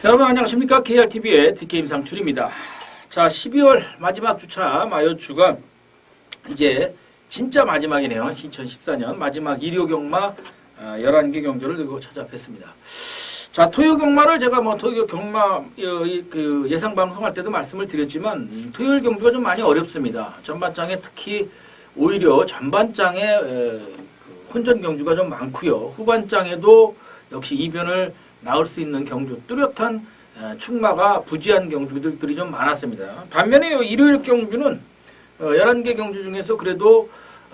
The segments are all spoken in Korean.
여러분 안녕하십니까? KRTV의 DK 임상출입니다. 자, 12월 마지막 주차 마요주가 이제 진짜 마지막이네요. 2014년 마지막 일요 경마 11개 경주를 들고 찾아뵙습니다. 자, 토요 경마를 제가 토요 경마 예상 방송할 때도 말씀을 드렸지만 토요일 경주가 좀 많이 어렵습니다. 전반장에 특히 오히려 전반장에 혼전 경주가 좀 많고요. 후반장에도 역시 이변을 나올 수 있는 경주, 뚜렷한 축마가 부지한 경주들이 좀 많았습니다. 반면에 일요일 경주는 11개 경주 중에서 그래도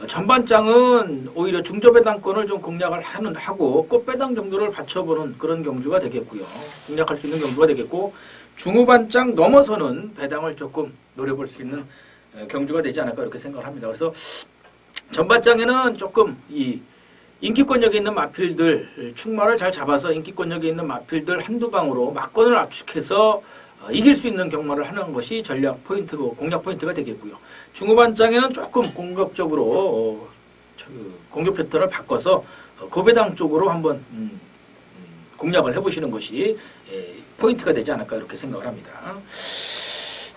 전반장은 오히려 중저배당권을 좀 공략을 하고 꽃배당 정도를 받쳐보는 그런 경주가 되겠고요. 공략할 수 있는 경주가 되겠고, 중후반장 넘어서는 배당을 조금 노려볼 수 있는 경주가 되지 않을까 이렇게 생각을 합니다. 그래서 전반장에는 조금 이 인기권력에 있는 마필들, 축마를 잘 잡아서 인기권력에 있는 마필들 한두 방으로 막권을 압축해서 이길 수 있는 경마를 하는 것이 전략 포인트고 공략 포인트가 되겠고요. 중후반장에는 조금 공격적으로 공격 패턴을 바꿔서 고배당 쪽으로 한번 공략을 해보시는 것이 포인트가 되지 않을까 이렇게 생각을 합니다.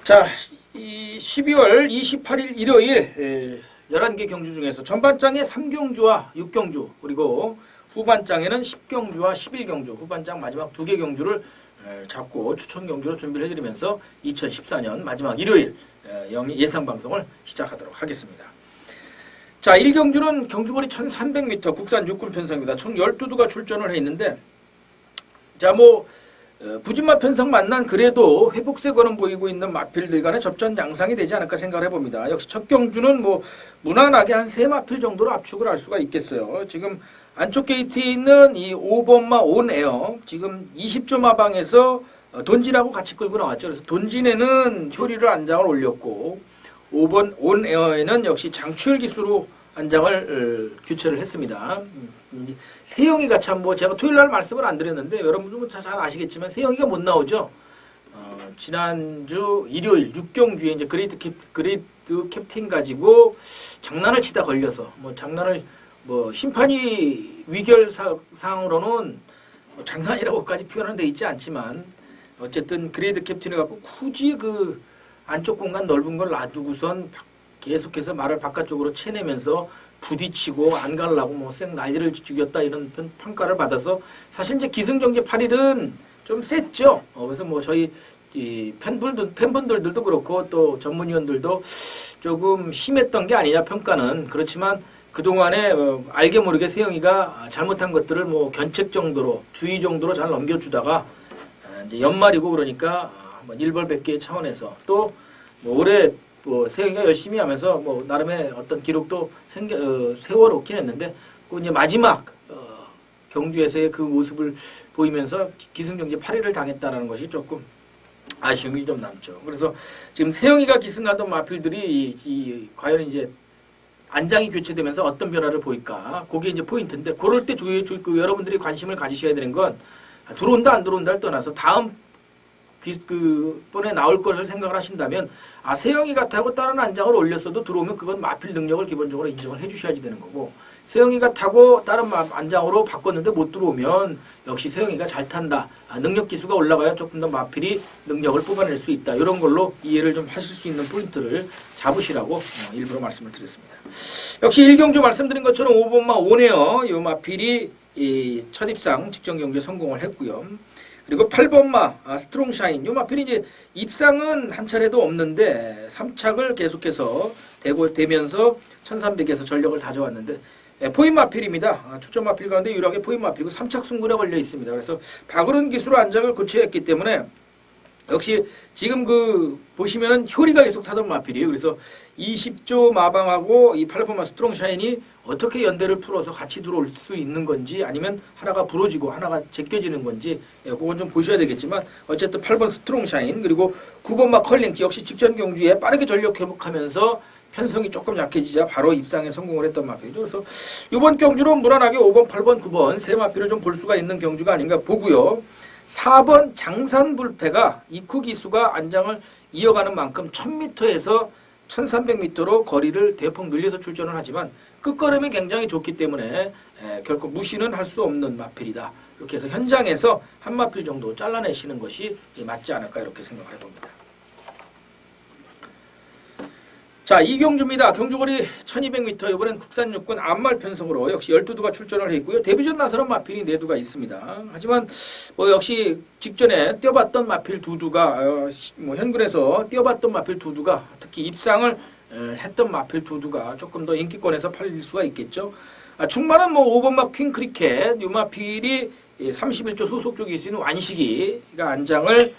자, 12월 28일 일요일 11개 경주 중에서 전반장에 3경주와 6경주, 그리고 후반장에는 10경주와 11경주, 후반장 마지막 2개 경주를 잡고 추천 경주로 준비를 해드리면서 2014년 마지막 일요일 예상 방송을 시작하도록 하겠습니다. 자, 1경주는 경주거리 1300m 국산 육군 편성입니다. 총 12두가 출전을 해 있는데, 자, 부진마 편성 만난 그래도 회복세권은 보이고 있는 마필들 간의 접전 양상이 되지 않을까 생각을 해봅니다. 역시 첫 경주는 무난하게 한 3마필 정도로 압축을 할 수가 있겠어요. 지금 안쪽 게이트에 있는 이 5번마 온에어, 지금 20조 마방에서 돈진하고 같이 끌고 나왔죠. 그래서 돈진에는 효리를 안장을 올렸고, 5번 온에어에는 역시 장추열 기수로 안장을 교체를 했습니다. 세영이가 참 제가 토요일 날 말씀을 안 드렸는데 여러분들은 잘 아시겠지만 세영이가 못 나오죠. 지난주 일요일 6경주에 이제 그레이드 캡틴 가지고 장난을 치다 걸려서 심판이 위결 사항으로는 장난이라고까지 표현은 돼 있지 않지만 어쨌든 그레이드 캡틴을 갖고 굳이 그 안쪽 공간 넓은 걸 놔두고선 계속해서 말을 바깥쪽으로 치내면서 부딪히고 안 가려고 쌩 난리를 죽였다 이런 평가를 받아서 사실 이제 기승전결 8일은 좀 셌죠. 그래서 저희 이 팬분들도 그렇고 또 전문위원들도 조금 심했던 게 아니냐 평가는. 그렇지만 그동안에 알게 모르게 세영이가 잘못한 것들을 견책 정도로 주의 정도로 잘 넘겨주다가 이제 연말이고 그러니까 한번 일벌백계의 차원에서 또 올해 세영이가 열심히 하면서 나름의 어떤 기록도 세워놓긴 했는데 이제 마지막 경주에서의 그 모습을 보이면서 기승전결 8위를 당했다는 것이 조금 아쉬움이 좀 남죠. 그래서 지금 세영이가 기승하던 마필들이 과연 이제 안장이 교체되면서 어떤 변화를 보일까? 그게 이제 포인트인데, 그럴 때 여러분들이 관심을 가지셔야 되는 건 들어온다 안 들어온다를 떠나서 다음 번에 나올 것을 생각을 하신다면, 세영이 같다고 다른 안장을 올렸어도 들어오면 그건 마필 능력을 기본적으로 인정을 해주셔야지 되는 거고, 세영이가 타고 다른 안장으로 바꿨는데 못 들어오면 역시 세영이가 잘 탄다. 능력 기수가 올라가야 조금 더 마필이 능력을 뽑아낼 수 있다. 이런 걸로 이해를 좀 하실 수 있는 포인트를 잡으시라고 일부러 말씀을 드렸습니다. 역시 1경주 말씀드린 것처럼 5번마 오네요. 이 마필이 첫 입상 직전 경기에 성공을 했고요. 그리고 8번마 스트롱샤인, 이 마필이 이제 입상은 한 차례도 없는데 3착을 계속해서 되면서 1300에서 전력을 다져왔는데 포인 마필입니다. 추천 마필 가운데 유일하게 포인 마필이고 3착 승부에 걸려 있습니다. 그래서 박으른 기수로 안장을 교체했기 때문에 역시 지금 보시면은 효리가 계속 타던 마필이에요. 그래서 20조 마방하고 이 8번마 스트롱샤인이 어떻게 연대를 풀어서 같이 들어올 수 있는 건지, 아니면 하나가 부러지고 하나가 제껴지는 건지, 그건 좀 보셔야 되겠지만 어쨌든 8번 스트롱샤인, 그리고 9번마 컬링 역시 직전 경주에 빠르게 전력 회복하면서 편성이 조금 약해지자 바로 입상에 성공을 했던 마필이죠. 그래서 이번 경주는 무난하게 5번, 8번, 9번 세 마필을 좀 볼 수가 있는 경주가 아닌가 보고요. 4번 장산불패가 이쿠 기수가 안장을 이어가는 만큼 1000m에서 1300m로 거리를 대폭 늘려서 출전을 하지만 끝걸음이 굉장히 좋기 때문에 결코 무시는 할 수 없는 마필이다. 이렇게 해서 현장에서 한 마필 정도 잘라내시는 것이 맞지 않을까 이렇게 생각을 해봅니다. 자, 이경주입니다. 경주거리 1200m, 이번엔 국산 육군 암말 편성으로 역시 12두가 출전을 했고요. 데뷔전 나서는 마필이 4두가 있습니다. 하지만 뭐 역시 직전에 뛰어봤던 마필 2두가 뭐 현군에서 뛰어봤던 마필 2두가 특히 입상을 했던 마필 2두가 조금 더 인기권에서 팔릴 수가 있겠죠. 충만한 뭐 5번마 퀸크리켓, 이 마필이 31조 소속 쪽에 있는 완식이가 안장을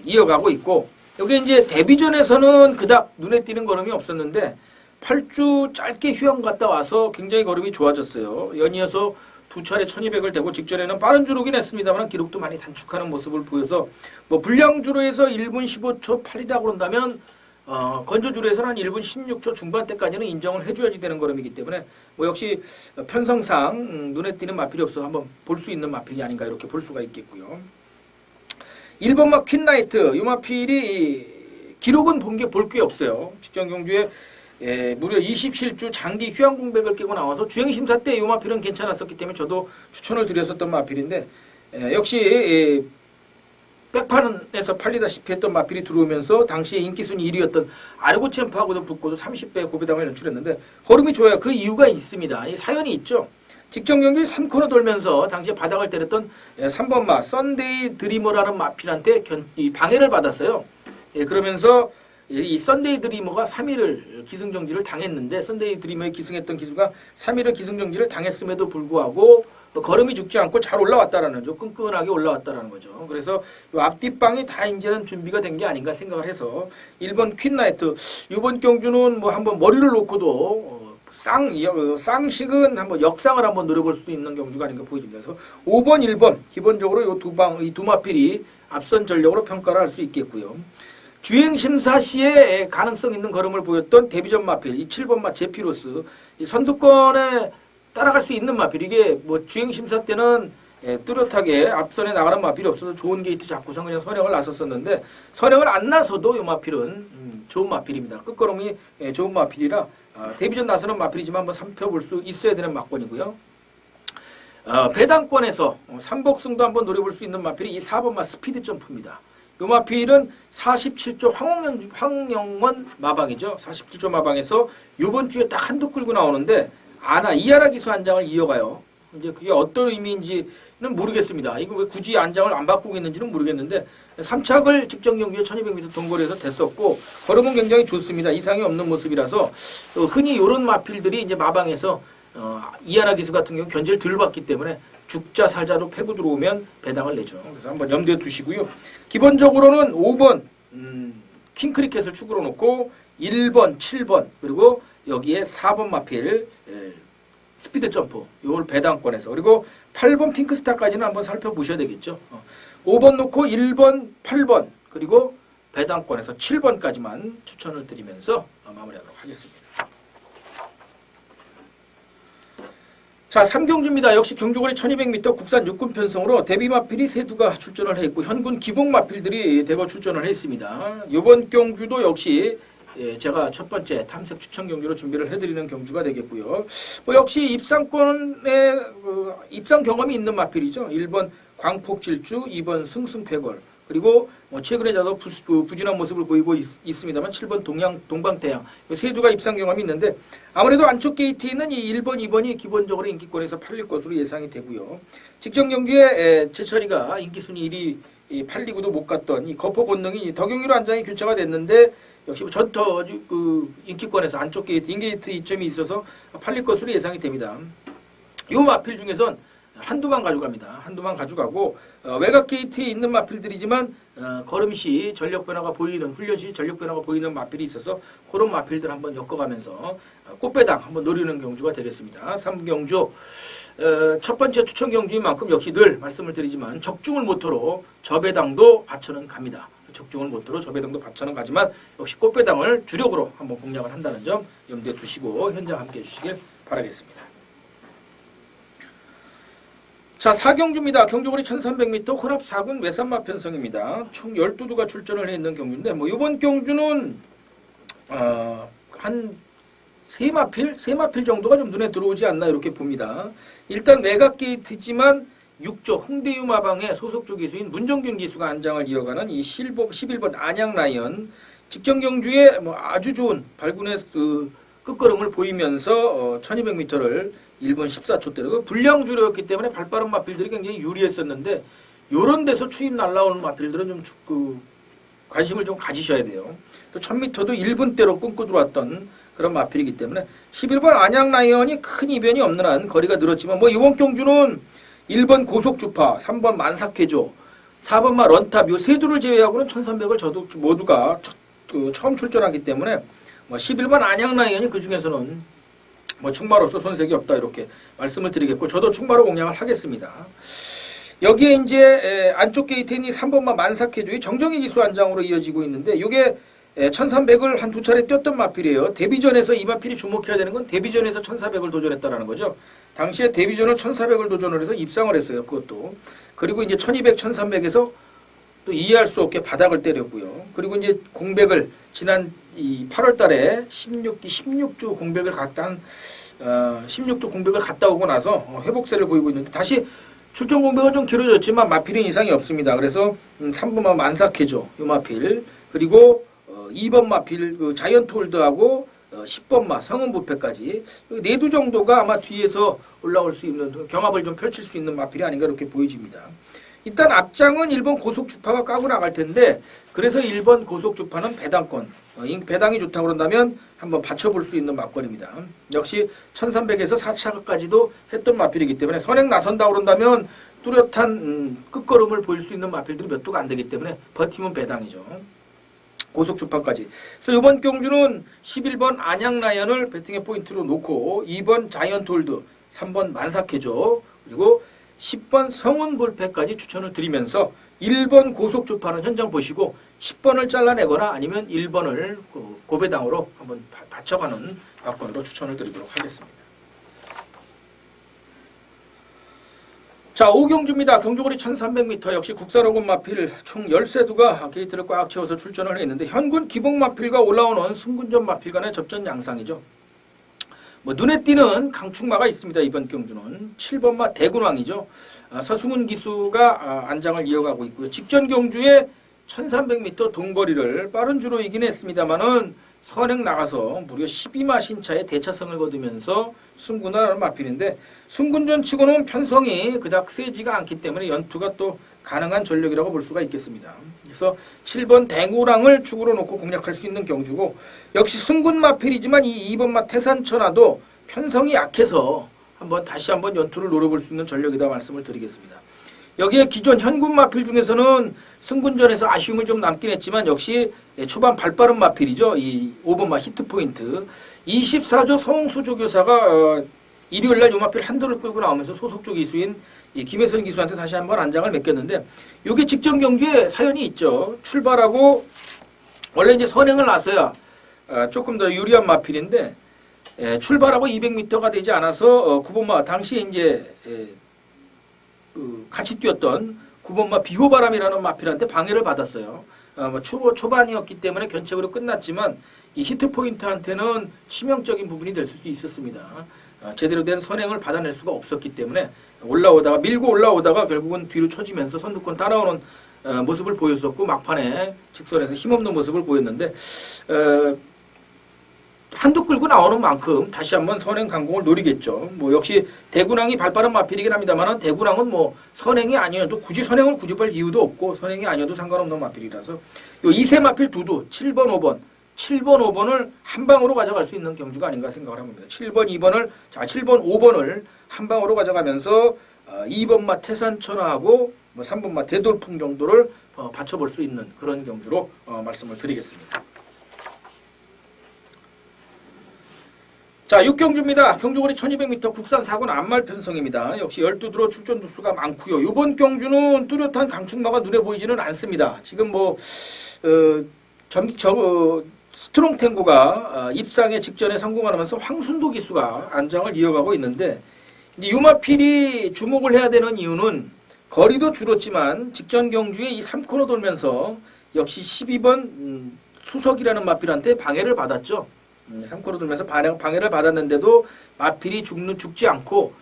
이어가고 있고, 여기 이제 데뷔전에서는 그닥 눈에 띄는 걸음이 없었는데 8주 짧게 휴양 갔다 와서 굉장히 걸음이 좋아졌어요. 연이어서 2차례 1200을 대고 직전에는 빠른 주로긴 했습니다만 기록도 많이 단축하는 모습을 보여서 뭐 불량주로 해서 1분 15초 8이라고 그런다면 건조주로에서는 한 1분 16초 중반대까지는 인정을 해줘야지 되는 걸음이기 때문에 뭐 역시 편성상 눈에 띄는 마필이 없어 한번 볼 수 있는 마필이 아닌가 이렇게 볼 수가 있겠고요. 1번마 퀸라이트, 이 마필이 기록은 본 게 볼 게 없어요. 직전 경주에 무려 27주 장기 휴양 공백을 깨고 나와서 주행심사 때 이 마필은 괜찮았었기 때문에 저도 추천을 드렸었던 마필인데 역시 백판에서 팔리다시피 했던 마필이 들어오면서 당시에 인기순위 1위였던 아르고 챔프하고도 붙고도 30배 고배당을 연출했는데 걸음이 좋아요. 그 이유가 있습니다. 이 사연이 있죠. 직전 경기 3코너 돌면서 당시에 바닥을 때렸던 3번마 썬데이 드리머라는 마필한테 방해를 받았어요. 그러면서 이 썬데이 드리머가 3위를 기승정지를 당했는데 썬데이 드리머에 기승했던 기수가 3위를 기승정지를 당했음에도 불구하고 걸음이 죽지 않고 잘 올라왔다라는 거죠. 끈끈하게 올라왔다라는 거죠. 그래서 앞뒷방이 다 이제는 준비가 된 게 아닌가 생각을 해서 1번 퀸라이트, 이번 경주는 뭐 한번 머리를 놓고도 쌍식은 한번 역상을 한번 노려볼 수도 있는 경주가 아닌가 보여집니다. 그래서 5번, 1번 기본적으로 이 두 마필이 앞선 전력으로 평가를 할 수 있겠고요. 주행심사 시에 가능성 있는 걸음을 보였던 데뷔전 마필, 이 7번마 제피로스, 이 선두권에 따라갈 수 있는 마필, 이게 뭐 주행심사 때는 뚜렷하게 앞선에 나가는 마필이 없어서 좋은 게이트 잡고서 그냥 선행을 나섰었는데 선행을 안 나서도 이 마필은 좋은 마필입니다. 끝걸음이 좋은 마필이라 데뷔전 나서는 마필이지만 한번 살펴볼 수 있어야 되는 막권이고요. 배당권에서 삼복승도 한번 노려볼 수 있는 마필이 이 4번마 스피드 점프입니다. 이 마필은 47조 황영원 마방이죠. 47조 마방에서 이번 주에 딱 한두 끌고 나오는데 이하라 기수 안장을 이어가요. 이제 그게 어떤 의미인지는 모르겠습니다. 이거 왜 굳이 안장을 안 바꾸고 있는지는 모르겠는데 3착을 직전 경기에 1200m 동거리에서 됐었고 걸음은 굉장히 좋습니다. 이상이 없는 모습이라서 흔히 이런 마필들이 이제 마방에서 이하라 기수 같은 경우 견제를 덜 받기 때문에 죽자 살자로 패고 들어오면 배당을 내죠. 그래서 한번 염두에 두시고요. 기본적으로는 5번 킹크리켓을 축으로 놓고 1번, 7번 그리고 여기에 4번 마필 스피드 점프 이걸 배당권에서 그리고 8번 핑크스타까지는 한번 살펴보셔야 되겠죠. 5번 놓고 1번, 8번 그리고 배당권에서 7번까지만 추천을 드리면서 마무리하도록 하겠습니다. 자, 3경주입니다. 역시 경주거리 1200m 국산 육군 편성으로 데뷔 마필이 3두가 출전을 했고 현군 기복 마필들이 대거 출전을 했습니다. 이번 경주도 역시 제가 첫 번째 탐색 추천 경주로 준비를 해드리는 경주가 되겠고요. 뭐 역시 입상권에 입상 경험이 있는 마필이죠. 1번 광폭질주, 2번 승승쾌걸 그리고 최근에 저도 부진한 모습을 보이고 있습니다만 7번 동방태양 세 두가 입상 경험이 있는데 아무래도 안쪽 게이트에 있는 이 1번, 2번이 기본적으로 인기권에서 팔릴 것으로 예상이 되고요. 직전 경기에 최철이가 인기순위 1위 팔리고도 못 갔던 이 거포 본능이 덕용이로 안장이 교체가 됐는데 역시 전터 인기권에서 안쪽 게이트, 인게이트 이점이 있어서 팔릴 것으로 예상이 됩니다. 이 마필 중에선 한두만 가져갑니다. 한두만 가져가고 외곽 게이트에 있는 마필들이지만 걸음시 전력 변화가 보이는 훈련시 전력 변화가 보이는 마필이 있어서 그런 마필들 한번 엮어가면서 꽃배당 한번 노리는 경주가 되겠습니다. 3경주 첫 번째 추천 경주인 만큼 역시 늘 말씀을 드리지만 적중을 모토로 저배당도 받쳐는 갑니다. 적중을 모토로 저배당도 받쳐는 가지만 역시 꽃배당을 주력으로 한번 공략을 한다는 점 염두에 두시고 현장 함께해 주시길 바라겠습니다. 자, 4경주입니다. 경주거리 1300m 혼합 4군 외산마 편성입니다. 총 12두가 출전을 해 있는 경주인데 뭐 이번 경주는 한 3마필 정도가 좀 눈에 들어오지 않나 이렇게 봅니다. 일단 외곽 게이트지만 6조 홍대유 마방의 소속조 기수인 문정균 기수가 안장을 이어가는 이 11번 안양 라이언 직전 경주에 뭐 아주 좋은 발군의 그 끝걸음을 보이면서 1200m를 1분 14초대로 불량주로였기 때문에 발빠른 마필들이 굉장히 유리했었는데 요런 데서 추임 날라오는 마필들은 좀 관심을 좀 가지셔야 돼요. 또 1000m도 1분대로 끊고 들어왔던 그런 마필이기 때문에 11번 안양 라이언이 큰 이변이 없는 한 거리가 늘었지만 뭐 이번 경주는 1번 고속주파, 3번 만삭해조, 4번마 런탑 요 세 두를 제외하고는 1300을 저도 모두가 처음 출전하기 때문에 뭐 11번 안양 라이언이 그 중에서는 뭐 충마로서 손색이 없다 이렇게 말씀을 드리겠고 저도 충마로 공략을 하겠습니다. 여기에 이제 안쪽 게이트인 이 3번마 만삭해조의 정정희 기수 안장으로 이어지고 있는데 이게 1300을 한 두 차례 뛰었던 마필이에요. 데뷔전에서 이 마필이 주목해야 되는 건 데뷔전에서 1400을 도전했다라는 거죠. 당시에 데뷔전을 1400을 도전을 해서 입상을 했어요. 그것도. 그리고 이제 1200, 1300에서 또 이해할 수 없게 바닥을 때렸고요. 그리고 이제 공백을 지난 이 8월 달에 16주 공백을 갔다 16주 공백을 갔다 오고 나서 회복세를 보이고 있는데 다시 출전 공백은 좀 길어졌지만 마필은 이상이 없습니다. 그래서 3번마 만삭해죠. 요 마필. 그리고 2번 마필 그 자이언트 홀드하고 10번마 성은부패까지 네 두 정도가 아마 뒤에서 올라올 수 있는 경합을 좀 펼칠 수 있는 마필이 아닌가 이렇게 보여집니다. 일단 앞장은 1번 고속주파가 까고 나갈 텐데 그래서 1번 고속주파는 배당권 배당이 좋다고 그런다면 한번 받쳐볼 수 있는 막걸리입니다. 역시 1300에서 4차까지도 했던 마필이기 때문에 선행 나선다고 그런다면 뚜렷한 끝걸음을 보일 수 있는 마필들이 몇 두가 안 되기 때문에 버티면 배당이죠. 고속주파까지. 그래서 이번 경주는 11번 안양라이언을 배팅의 포인트로 놓고 2번 자이언트 홀드, 3번 만삭해줘, 그리고 10번 성운불패까지 추천을 드리면서 1번 고속주파는 현장 보시고 10번을 잘라내거나 아니면 1번을 고배당으로 한번 받쳐가는 박건으로 추천을 드리도록 하겠습니다. 자, 5경주입니다. 경주거리 1300m 역시 국산호군 마필 총 13두가 게이트를 꽉 채워서 출전을 했는데 현군 기복 마필과 올라오는 승군전 마필 간의 접전 양상이죠. 뭐 눈에 띄는 강축마가 있습니다. 이번 경주는 7번마 대군왕이죠. 서승훈 기수가 안장을 이어가고 있고요. 직전 경주에 1300m 동거리를 빠른 주로 이긴 했습니다만은 선행 나가서 무려 12마 신차의 대차성을 거두면서 승군하는 마필인데 승군전 치고는 편성이 그닥 세지가 않기 때문에 연투가 또 가능한 전력이라고 볼 수가 있겠습니다. 그래서 7번 대구랑을 축으로 놓고 공략할 수 있는 경주고 역시 승군 마필이지만 이 2번마 태산천하도 편성이 약해서 다시 한번 연투를 노려볼 수 있는 전력이다 말씀을 드리겠습니다. 여기에 기존 현군 마필 중에서는 승군전에서 아쉬움을 좀 남긴 했지만 역시 초반 발빠른 마필이죠. 이 5번마 히트포인트 24조 서홍수조 교사가 일요일날 요 마필 한도를 끌고 나오면서 소속조 기수인 이 김혜선 기수한테 다시 한번 안장을 맡겼는데 요게 직전 경주에 사연이 있죠. 출발하고 원래 이제 선행을 나서야 조금 더 유리한 마필인데 출발하고 200m가 되지 않아서 9번마 당시에 이제 같이 뛰었던 9번마 비호바람이라는 마필한테 방해를 받았어요. 초반이었기 때문에 견책으로 끝났지만 이 히트 포인트한테는 치명적인 부분이 될 수도 있었습니다. 제대로 된 선행을 받아낼 수가 없었기 때문에 밀고 올라오다가 결국은 뒤로 쳐지면서 선두권 따라오는 모습을 보였었고 막판에 직선에서 힘없는 모습을 보였는데 한두 끌고 나오는 만큼 다시 한번 선행 강공을 노리겠죠. 뭐 역시 대군항이 발빠른 마필이긴 합니다만 대군항은 뭐 선행이 아니어도 굳이 선행을 구집할 이유도 없고 선행이 아니어도 상관없는 마필이라서 요 2세 마필 두두 7번 5번을 한 방으로 가져갈 수 있는 경주가 아닌가 생각을 합니다. 7번 5번을 한 방으로 가져가면서 2번마 태산천하하고 3번마 대돌풍 정도를 받쳐볼 수 있는 그런 경주로 말씀을 드리겠습니다. 자, 6경주입니다. 경주거리 1200m 국산 4군 안말 편성입니다. 역시 12두로 출전 두수가 많고요. 이번 경주는 뚜렷한 강축마가 눈에 보이지는 않습니다. 지금 스트롱 탱고가 입상에 직전에 성공하면서 황순도 기수가 안장을 이어가고 있는데 이 마필이 주목을 해야 되는 이유는 거리도 줄었지만 직전 경주에 이 3코너 돌면서 역시 12번 수석이라는 마필한테 방해를 받았죠. 3코너 돌면서 방해를 받았는데도 마필이 죽지 않고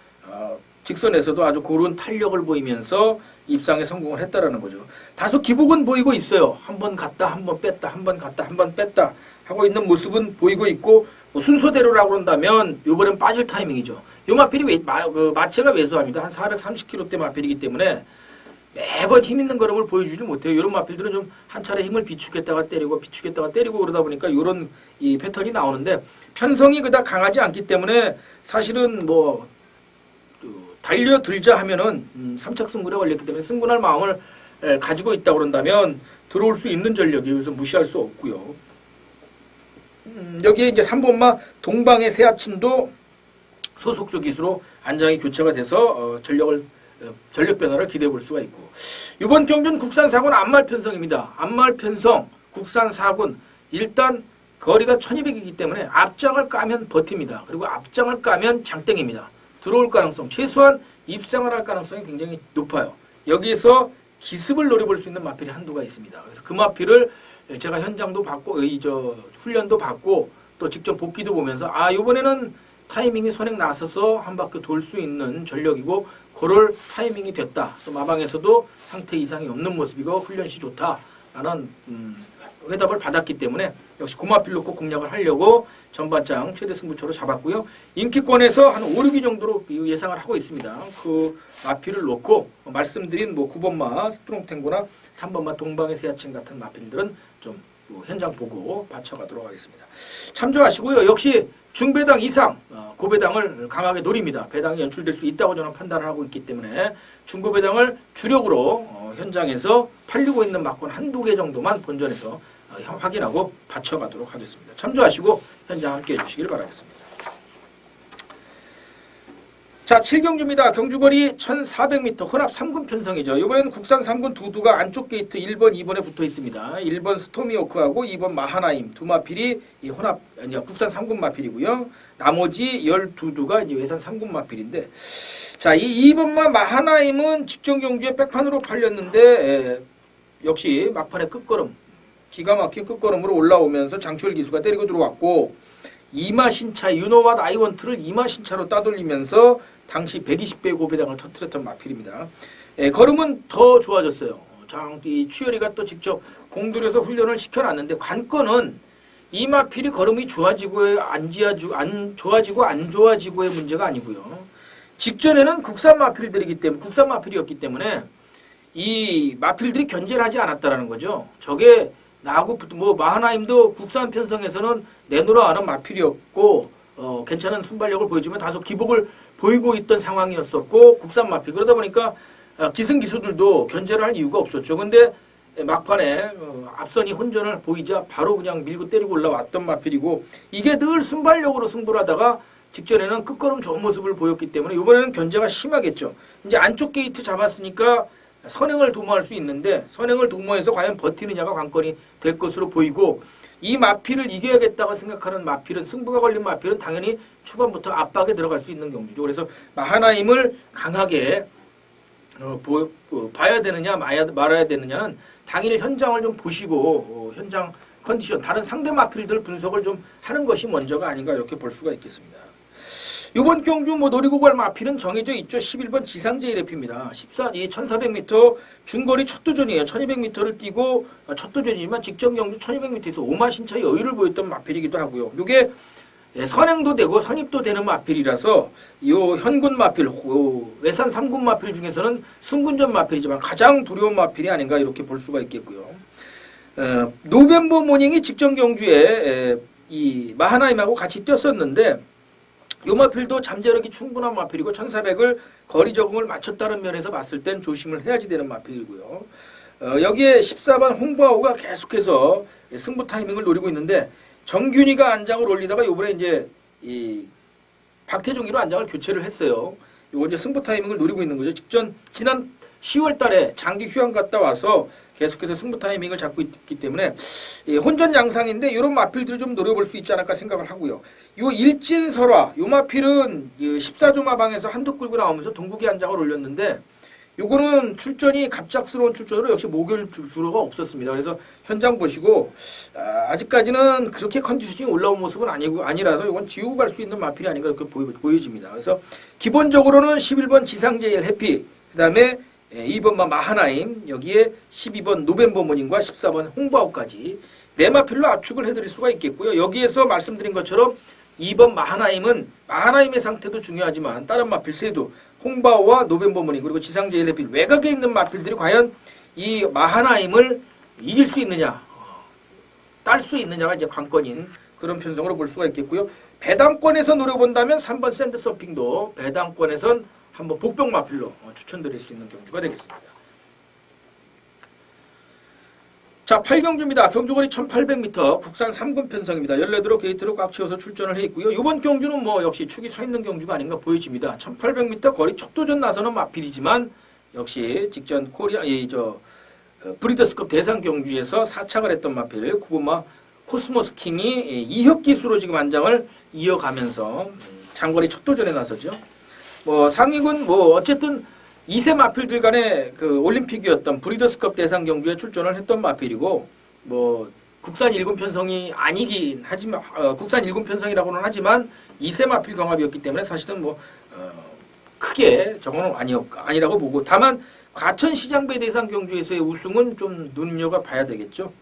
직선에서도 아주 고른 탄력을 보이면서 입상에 성공을 했다라는 거죠. 다소 기복은 보이고 있어요. 한 번 갔다 한 번 뺐다 한 번 갔다 한 번 뺐다 하고 있는 모습은 보이고 있고, 뭐 순서대로라고 한다면 이번엔 빠질 타이밍이죠. 요 마필이 마체가 왜소합니다. 한 430kg대 마필이기 때문에 매번 힘 있는 걸음을 보여주지 못해요. 이런 마필들은 좀 한 차례 힘을 비축했다가 때리고 비축했다가 때리고 그러다 보니까 이런 이 패턴이 나오는데, 편성이 그닥 강하지 않기 때문에 사실은 뭐 달려들자 하면은 삼척 승부에 걸렸기 때문에 승분할 마음을 가지고 있다고 그런다면 들어올 수 있는 전력이 여기서 무시할 수 없고요. 여기에 이제 3번마 동방의 새 아침도 소속조 기수로 안장이 교체가 돼서 전력 변화를 기대해 볼 수가 있고, 이번 경주는 국산 4군 안말 편성입니다. 안말 편성 국산 4군 일단 거리가 1200이기 때문에 앞장을 까면 버팁니다. 그리고 앞장을 까면 장땡입니다. 들어올 가능성, 최소한 입상을 할 가능성이 굉장히 높아요. 여기에서 기습을 노려볼 수 있는 마필이 한두가 있습니다. 그래서 그 마필을 제가 현장도 받고 훈련도 받고 또 직접 복귀도 보면서 이번에는 타이밍이 선행 나서서 한 바퀴 돌 수 있는 전력이고, 그럴 타이밍이 됐다. 또 마방에서도 상태 이상이 없는 모습이고 훈련시 좋다라는 회답을 받았기 때문에 역시 고마필로 꼭 공략을 하려고 전반장 최대 승부처로 잡았고요. 인기권에서 한 5, 6위 정도로 예상을 하고 있습니다. 그 마필을 놓고 말씀드린 9번마 스트롱탱고나 3번마 동방의 새아침 같은 마필들은 좀 현장 보고 받쳐가도록 하겠습니다. 참조하시고요. 역시 중배당 이상 고배당을 강하게 노립니다. 배당이 연출될 수 있다고 저는 판단을 하고 있기 때문에 중고배당을 주력으로 현장에서 팔리고 있는 막권 한두 개 정도만 본전에서 확인하고 받쳐가도록 하겠습니다. 참조하시고 현장 함께해 주시길 바라겠습니다. 자, 7경주입니다. 경주거리 1400m 혼합 3군 편성이죠. 이번에는 국산 3군 두두가 안쪽 게이트 1번, 2번에 붙어 있습니다. 1번 스토미오크하고 2번 마하나임 두 마필이 이 혼합 국산 3군 마필이고요. 나머지 12두가 이제 외산 3군 마필인데, 자, 이 2번마 마하나임은 직전 경주에 백판으로 팔렸는데 역시 막판에 끝걸음, 기가 막힌 끝걸음으로 올라오면서 장추열 기수가 때리고 들어왔고, 이마신차 유노와 아이원트를 이마신차로 따돌리면서 당시 120배 고배당을 터뜨렸던 마필입니다. 걸음은 더 좋아졌어요. 이 추열이가 또 직접 공들여서 훈련을 시켜놨는데, 관건은 이 마필이 걸음이 좋아지고 안 좋아지고의 문제가 아니고요. 직전에는 국산 마필이었기 때문에 이 마필들이 견제를 하지 않았다라는 거죠. 저게 나하고 마하나임도 국산 편성에서는 내놓으라 하는 마필이었고 괜찮은 순발력을 보여주면 다소 기복을 보이고 있던 상황이었었고, 국산 마필 그러다 보니까 기승기수들도 견제를 할 이유가 없었죠. 근데 막판에 앞선이 혼전을 보이자 바로 그냥 밀고 때리고 올라왔던 마필이고, 이게 늘 순발력으로 승부를 하다가 직전에는 끝걸음 좋은 모습을 보였기 때문에 이번에는 견제가 심하겠죠. 이제 안쪽 게이트 잡았으니까 선행을 도모할 수 있는데, 선행을 도모해서 과연 버티느냐가 관건이 될 것으로 보이고, 이 마필을 이겨야겠다고 생각하는 마필은, 승부가 걸린 마필은 당연히 초반부터 압박에 들어갈 수 있는 경주죠. 그래서 마하나임을 강하게 봐야 되느냐 말아야 되느냐는 당일 현장을 좀 보시고 현장 컨디션, 다른 상대 마필들 분석을 좀 하는 것이 먼저가 아닌가 이렇게 볼 수가 있겠습니다. 이번 경주 노리고 갈 마필은 정해져 있죠. 11번 지상제 1회피입니다. 1400m 중거리 첫 도전이에요. 1200m를 뛰고 첫 도전이지만 직전 경주 1200m에서 오마신차 여유를 보였던 마필이기도 하고요. 이게 선행도 되고 선입도 되는 마필이라서 이 현군 마필, 외산 3군 마필 중에서는 승군전 마필이지만 가장 두려운 마필이 아닌가 이렇게 볼 수가 있겠고요. 노벤버 모닝이 직전 경주에 이 마하나임하고 같이 뛰었었는데, 요 마필도 잠재력이 충분한 마필이고 1400을 거리 적응을 마쳤다는 면에서 봤을 땐 조심을 해야지 되는 마필이고요. 여기에 14번 홍보아우가 계속해서 승부 타이밍을 노리고 있는데, 정균이가 안장을 올리다가 요번에 이제 이 박태종이로 안장을 교체를 했어요. 요거 이제 승부 타이밍을 노리고 있는 거죠. 지난 10월 달에 장기 휴양 갔다 와서 계속해서 승부 타이밍을 잡고 있기 때문에 혼전 양상인데, 이런 마필들을 좀 노려볼 수 있지 않을까 생각을 하고요. 요 일진설화, 요 마필은 14조 마방에서 한두 끌고 나오면서 동국이 한 장을 올렸는데, 요거는 출전이 갑작스러운 출전으로 역시 목요일 주로가 없었습니다. 그래서 현장 보시고 아직까지는 그렇게 컨디션이 올라온 모습은 아니라서 이건 지우고 갈 수 있는 마필이 아닌가 이렇게 보여집니다. 그래서 기본적으로는 11번 지상제일 해피, 그 다음에 2번 마하나임, 여기에 12번 노벤버모닝과 14번 홍바오까지 네 마필로 압축을 해드릴 수가 있겠고요. 여기에서 말씀드린 것처럼 2번 마하나임의 상태도 중요하지만 다른 마필 세도 홍바오와 노벤버모닝 그리고 지상제일 해피 외곽에 있는 마필들이 과연 이 마하나임을 이길 수 있느냐, 딸 수 있느냐가 이제 관건인 그런 편성으로 볼 수가 있겠고요. 배당권에서 노려본다면 3번 샌드서핑도 배당권에선 한번 복병 마필로 추천드릴 수 있는 경주가 되겠습니다. 자, 8경주입니다. 경주거리 1800m 국산 3군 편성입니다. 14도로 게이트로 꽉 채워서 출전을 해 있고요. 이번 경주는 뭐 역시 축이 서 있는 경주가 아닌가 보여집니다. 1800m 거리 첫 도전 나서는 마필이지만 역시 직전 브리더스컵 대상 경주에서 4착을 했던 마필 구보마 코스모스 킹이 2혁 기수로 지금 안장을 이어가면서 장거리 첫 도전에 나서죠. 뭐 상위군 어쨌든 2세 마필들 간의 그 올림픽이었던 브리더스컵 대상 경주에 출전을 했던 마필이고 국산 1군 편성이 아니긴 하지만 국산 1군 편성이라고는 하지만 2세 마필 경합이었기 때문에 사실은 크게 저거는 아니라고 보고 다만 과천 시장배 대상 경주에서의 우승은 좀 눈여겨 봐야 되겠죠.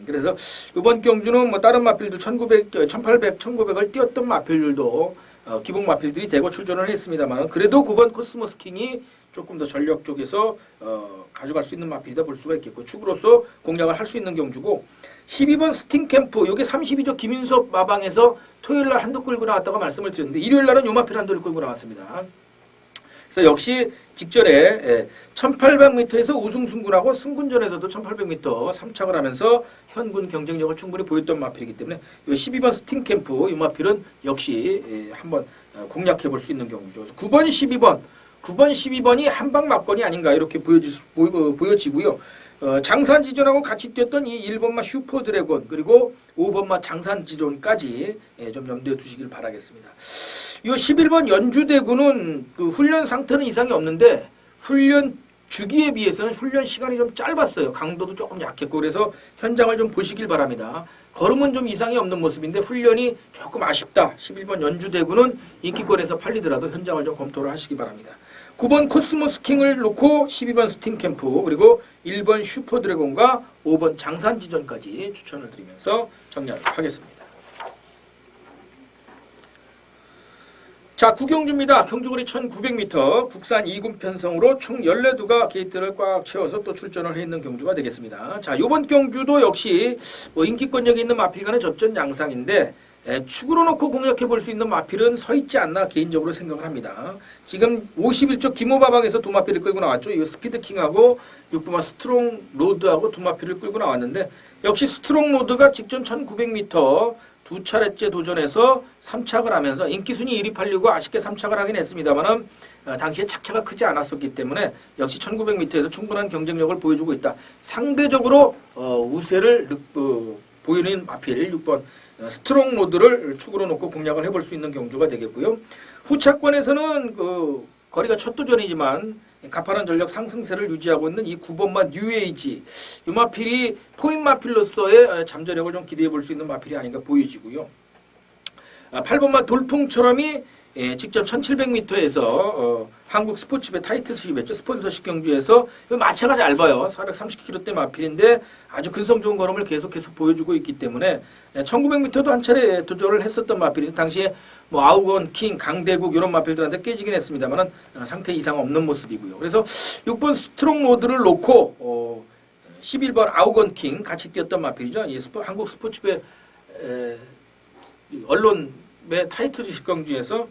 그래서 이번 경주는 다른 마필들 1900, 1800, 1900을 뛰었던 마필들도 기복 마필들이 대거 출전을 했습니다만 그래도 9번 코스모스 킹이 조금 더 전력 쪽에서 가져갈 수 있는 마필이다 볼 수가 있겠고 축으로서 공략을 할 수 있는 경주고 12번 스팅캠프 요게 32조 김윤섭 마방에서 토요일날 한도 끌고 나왔다고 말씀을 드렸는데 일요일날은 요 마필 한도를 끌고 나왔습니다. 그래서 역시 직전에 1800m에서 우승 승군하고 승군전에서도 1800m 3착을 하면서 현군 경쟁력을 충분히 보였던 마필이기 때문에 이 12번 스팅캠프 이 마필은 역시 한번 공략해 볼 수 있는 경주죠. 9번 12번이 한방 막건이 아닌가 이렇게 보여지고요. 장산지존하고 같이 뛰었던 이 1번마 슈퍼드래곤 그리고 5번마 장산지존까지 좀 염두에 두시길 바라겠습니다. 이 11번 연주대구는 그 훈련 상태는 이상이 없는데 훈련 주기에 비해서는 훈련 시간이 좀 짧았어요. 강도도 조금 약했고 그래서 현장을 좀 보시길 바랍니다. 걸음은 좀 이상이 없는 모습인데 훈련이 조금 아쉽다. 11번 연주대구는 인기권에서 팔리더라도 현장을 좀 검토를 하시기 바랍니다. 9번 코스모스 킹을 놓고 12번 스팅캠프 그리고 1번 슈퍼드래곤과 5번 장산지전까지 추천을 드리면서 정리하도록 하겠습니다. 자, 구경주입니다. 경주거리 1900m 국산 2군 편성으로 총 14두가 게이트를 꽉 채워서 또 출전을 해 있는 경주가 되겠습니다. 자, 이번 경주도 역시 인기권력이 있는 마필 간의 접전 양상인데 축으로 놓고 공략해 볼 수 있는 마필은 서 있지 않나 개인적으로 생각을 합니다. 지금 51조 김호바방에서 두 마필을 끌고 나왔죠. 이 스피드킹하고 6번마 스트롱 로드하고 두 마필을 끌고 나왔는데 역시 스트롱 로드가 직전 1900m 두 차례째 도전해서 3착을 하면서 인기순위 1위 팔리고 아쉽게 3착을 하긴 했습니다만은 당시에 착차가 크지 않았었기 때문에 역시 1900m에서 충분한 경쟁력을 보여주고 있다. 상대적으로 우세를 보이는 마필 6번 스트롱 로드를 축으로 놓고 공략을 해볼 수 있는 경주가 되겠고요. 후차권에서는 거리가 첫 도전이지만 가파른 전력 상승세를 유지하고 있는 이 9번마 뉴에이지 이 마필이 포인 마필로서의 잠재력을 좀 기대해 볼 수 있는 마필이 아닌가 보여지고요. 8번마 돌풍처럼이 직전 1700m에서 한국 스포츠배 타이틀 수입했죠. 스폰서십 경주에서 마차가 얇아요. 430kg대 마필인데 아주 근성 좋은 걸음을 계속해서 보여주고 있기 때문에 1900m도 한 차례 도전을 했었던 마필인데 당시에 아우건, 킹, 강대국 이런 마필들한테 깨지긴 했습니다만 상태 이상 없는 모습이고요. 그래서 6번 스트롱 로드를 놓고 11번 아우건 킹 같이 뛰었던 마필이죠. 한국 스포츠배 언론배 타이틀 경주에서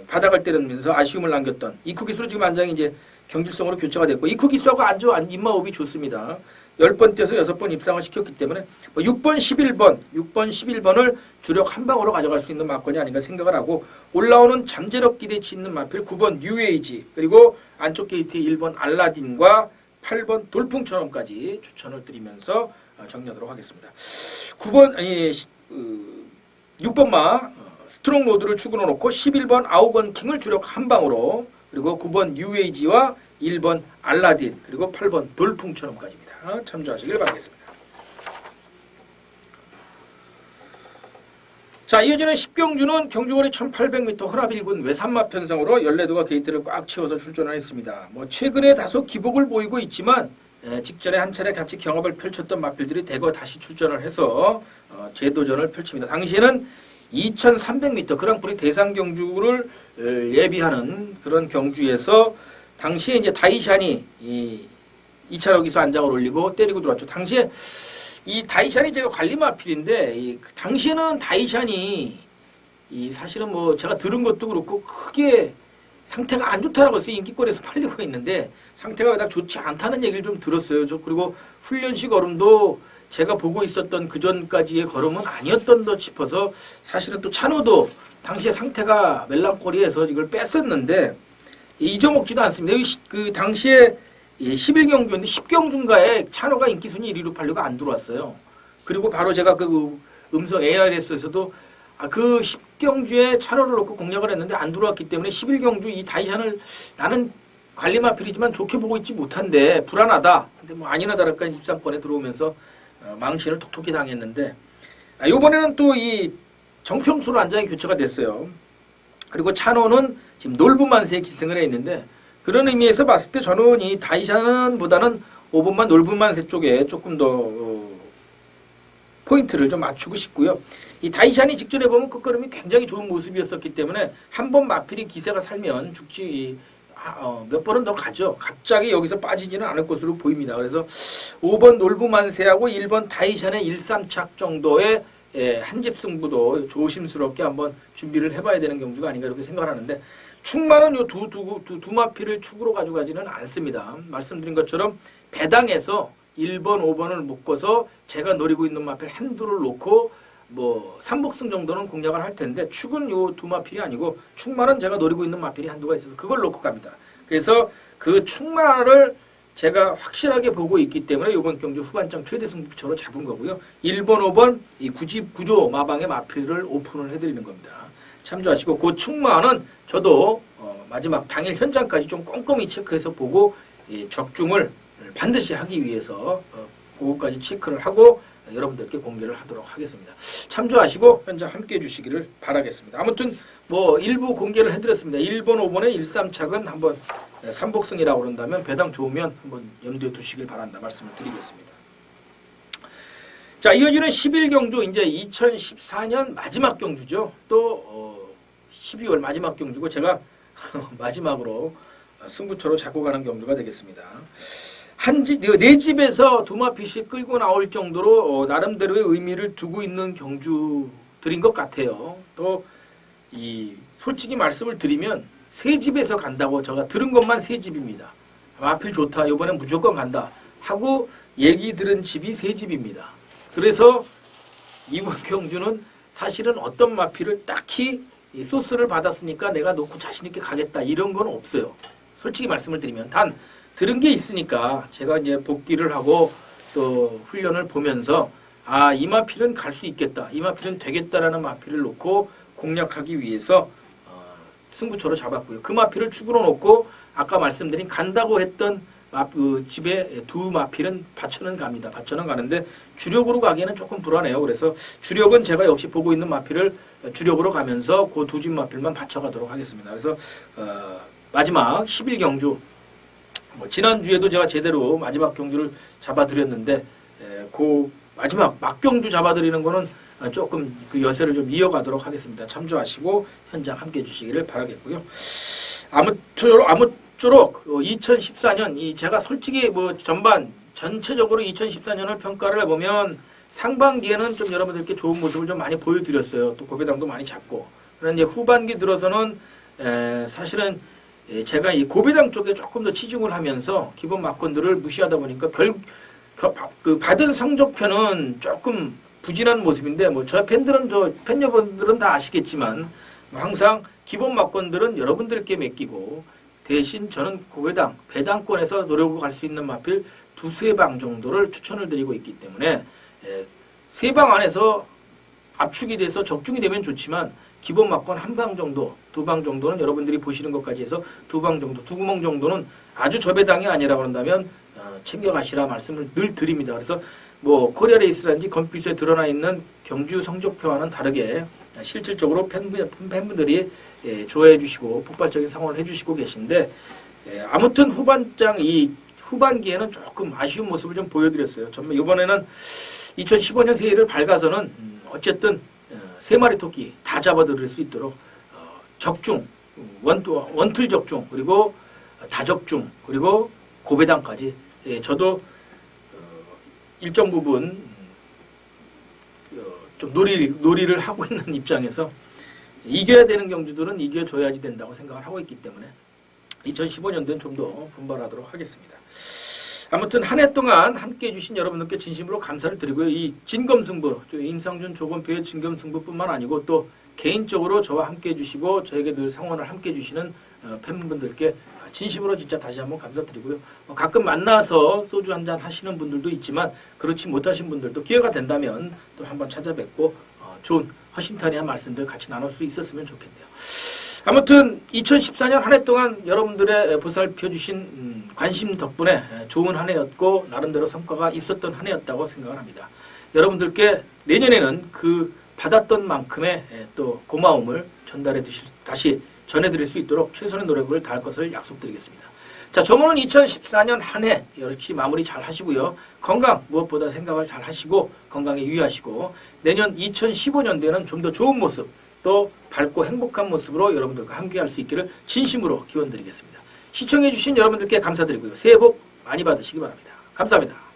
바닥을 때리면서 아쉬움을 남겼던 이쿠 기수로 지금 안장이 이제 경질성으로 교체가 됐고 이쿠 기수하고 아주 입마호흡이 좋습니다. 10번 뛰어서 6번 입상을 시켰기 때문에 6번 11번을 주력 한 방으로 가져갈 수 있는 마건이 아닌가 생각을 하고 올라오는 잠재력 기대치 있는 마필 9번 뉴에이지 그리고 안쪽 게이트 1번 알라딘과 8번 돌풍처럼까지 추천을 드리면서 정리하도록 하겠습니다. 6번마 스트롱 로드를 축으로 놓고 11번 아우건 킹을 주력 한 방으로 그리고 9번 뉴에이지와 1번 알라딘, 그리고 8번 돌풍처럼까지입니다. 참조하시길 바라겠습니다. 자, 이어지는 10경주는 경주거리 1800m 허랍 1군 외산마 편성으로 14두가 게이트를 꽉 채워서 출전을 했습니다. 최근에 다소 기복을 보이고 있지만 직전에 한 차례 같이 경합을 펼쳤던 마필들이 대거 다시 출전을 해서 재도전을 펼칩니다. 당시에는 2300m 그랑프리 대상 경주를 예비하는 그런 경주에서 당시에 이제 다이샨이 2차 여기서 안장을 올리고 때리고 들어왔죠. 당시에 이 다이샨이 제가 관리 마필인데 당시에는 다이샨이 사실은 제가 들은 것도 그렇고 크게 상태가 안 좋다라고 해서 인기권에서 팔리고 있는데 상태가 그닥 좋지 않다는 얘기를 좀 들었어요. 그리고 훈련식 걸음도 제가 보고 있었던 그 전까지의 걸음은 아니었던 듯 싶어서 사실은 또 찬호도 당시에 상태가 멜랑콜리해서 이걸 뺐었는데 잊어먹지도 않습니다. 그 당시에 11경주인데 10경주인가에 찬호가 인기순위 1위로 팔려가 안 들어왔어요. 그리고 바로 제가 그 음성 ARS에서도 그 10경주에 찬호를 놓고 공략을 했는데 안 들어왔기 때문에 11경주 이 다이샨을 나는 관리마필이지만 좋게 보고 있지 못한데 불안하다. 근데 아니나 다를까 입상권에 들어오면서 망신을 톡톡히 당했는데 이번에는 또 이 정평수로 안장이 교체가 됐어요. 그리고 찬호는 지금 놀부만세에 기승을 해 있는데 그런 의미에서 봤을 때 저는 이 다이샨보다는 5번만 놀부만세 쪽에 조금 더 포인트를 좀 맞추고 싶고요. 이 다이샨이 직전에 보면 끝걸음이 굉장히 좋은 모습이었었기 때문에 한 번 마필이 기세가 살면 죽지 몇 번은 더 가죠. 갑자기 여기서 빠지지는 않을 것으로 보입니다. 그래서 5번 놀부만세하고 1번 다이샨의 1, 3착 정도의 한집 승부도 조심스럽게 한번 준비를 해봐야 되는 경주가 아닌가 이렇게 생각을 하는데 충만은 요 두 마필을 축으로 가져가지는 않습니다. 말씀드린 것처럼 배당에서 1번, 5번을 묶어서 제가 노리고 있는 마필 한두를 놓고 삼복승 정도는 공략을 할 텐데 축은 요 두 마필이 아니고 충만은 제가 노리고 있는 마필이 한두가 있어서 그걸 놓고 갑니다. 그래서 그 충만을 제가 확실하게 보고 있기 때문에 이번 경주 후반장 최대 승부처로 잡은 거고요. 1번, 5번 이 구조 마방의 마필을 오픈을 해드리는 겁니다. 참조하시고 그 충만은 저도 마지막 당일 현장까지 좀 꼼꼼히 체크해서 보고 적중을 반드시 하기 위해서 그것까지 체크를 하고 여러분들께 공개를 하도록 하겠습니다. 참조하시고 현장 함께 해주시기를 바라겠습니다. 아무튼 일부 공개를 해드렸습니다. 1번, 5번의 1, 3착은 한번 삼복승이라고 그런다면 배당 좋으면 한번 염두에 두시길 바란다 말씀을 드리겠습니다. 자, 이어지는 11경주 이제 2014년 마지막 경주죠. 또 12월 마지막 경주고 제가 마지막으로 승부처로 잡고 가는 경주가 되겠습니다. 네 집에서 두 마필씩 끌고 나올 정도로 나름대로의 의미를 두고 있는 경주들인 것 같아요. 또 솔직히 말씀을 드리면 세 집에서 간다고 제가 들은 것만 세 집입니다. 마필 좋다, 이번엔 무조건 간다 하고 얘기 들은 집이 세 집입니다. 그래서 이번 경주는 사실은 어떤 마필을 딱히 소스를 받았으니까 내가 놓고 자신 있게 가겠다 이런 건 없어요. 솔직히 말씀을 드리면 단 들은 게 있으니까 제가 이제 복귀를 하고 또 훈련을 보면서 이 마필은 갈 수 있겠다, 이 마필은 되겠다라는 마필을 놓고 공략하기 위해서 승부처로 잡았고요. 그 마필을 축으로 놓고 아까 말씀드린 간다고 했던 집에 두 마필은 받쳐는 갑니다. 받쳐는 가는데 주력으로 가기에는 조금 불안해요. 그래서 주력은 제가 역시 보고 있는 마필을 주력으로 가면서 그 두 집 마필만 받쳐가도록 하겠습니다. 그래서 마지막 11경주 지난주에도 제가 제대로 마지막 경주를 잡아드렸는데 그 마지막 막경주 잡아드리는 거는 조금 그 여세를 좀 이어가도록 하겠습니다. 참조하시고 현장 함께 해주시기를 바라겠고요. 아무쪼록 2014년 제가 솔직히 전체적으로 2014년을 평가를 해보면 상반기에는 좀 여러분들께 좋은 모습을 좀 많이 보여드렸어요. 또 고배당도 많이 잡고. 그런데 후반기 들어서는 사실은 제가 이 고배당 쪽에 조금 더 치중을 하면서 기본 막건들을 무시하다 보니까 그 받은 성적표는 조금 부진한 모습인데 저 팬 여러분들은 다 아시겠지만 항상 기본 막건들은 여러분들께 맡기고 대신 저는 고배당 배당권에서 노려고 갈 수 있는 마필 두세 방 정도를 추천을 드리고 있기 때문에 세 방 안에서 압축이 돼서 적중이 되면 좋지만 기본 막건 한 방 정도, 두 방 정도는 여러분들이 보시는 것까지 해서 두 방 정도, 두 구멍 정도는 아주 저배당이 아니라 그런다면 챙겨가시라 말씀을 늘 드립니다. 그래서 뭐 코리아레이스라든지 건피스에 드러나 있는 경주 성적표와는 다르게 실질적으로 팬분들이 좋아해 주시고 폭발적인 상황을 해주시고 계신데, 아무튼 후반기에는 조금 아쉬운 모습을 좀 보여드렸어요. 정말 이번에는 2015년 새해를 밝아서는 어쨌든 세 마리 토끼 다 잡아들일 수 있도록 적중, 원틀 적중, 그리고 다적중, 그리고 고배당까지 저도 일정 부분 좀 놀이를 하고 있는 입장에서 이겨야 되는 경주들은 이겨줘야지 된다고 생각을 하고 있기 때문에 2015년도엔 좀 더 분발하도록 하겠습니다. 아무튼 한 해 동안 함께해 주신 여러분들께 진심으로 감사를 드리고요. 이 진검승부, 임상준 조건표의 진검승부뿐만 아니고 또 개인적으로 저와 함께해 주시고 저에게 늘 상원을 함께해 주시는 팬분들께 진심으로 진짜 다시 한번 감사드리고요. 가끔 만나서 소주 한잔 하시는 분들도 있지만 그렇지 못하신 분들도 기회가 된다면 또 한번 찾아뵙고 좋은 허심탄회한 말씀들 같이 나눌 수 있었으면 좋겠네요. 아무튼 2014년 한 해 동안 여러분들의 보살펴 주신 관심 덕분에 좋은 한 해였고 나름대로 성과가 있었던 한 해였다고 생각을 합니다. 여러분들께 내년에는 그 받았던 만큼의 또 고마움을 다시 전해드릴 수 있도록 최선의 노력을 다할 것을 약속드리겠습니다. 자, 저모는 2014년 한 해 역시 마무리 잘 하시고요. 건강 무엇보다 생각을 잘 하시고 건강에 유의하시고 내년 2015년도에는 좀 더 좋은 모습 또 밝고 행복한 모습으로 여러분들과 함께할 수 있기를 진심으로 기원드리겠습니다. 시청해주신 여러분들께 감사드리고요. 새해 복 많이 받으시기 바랍니다. 감사합니다.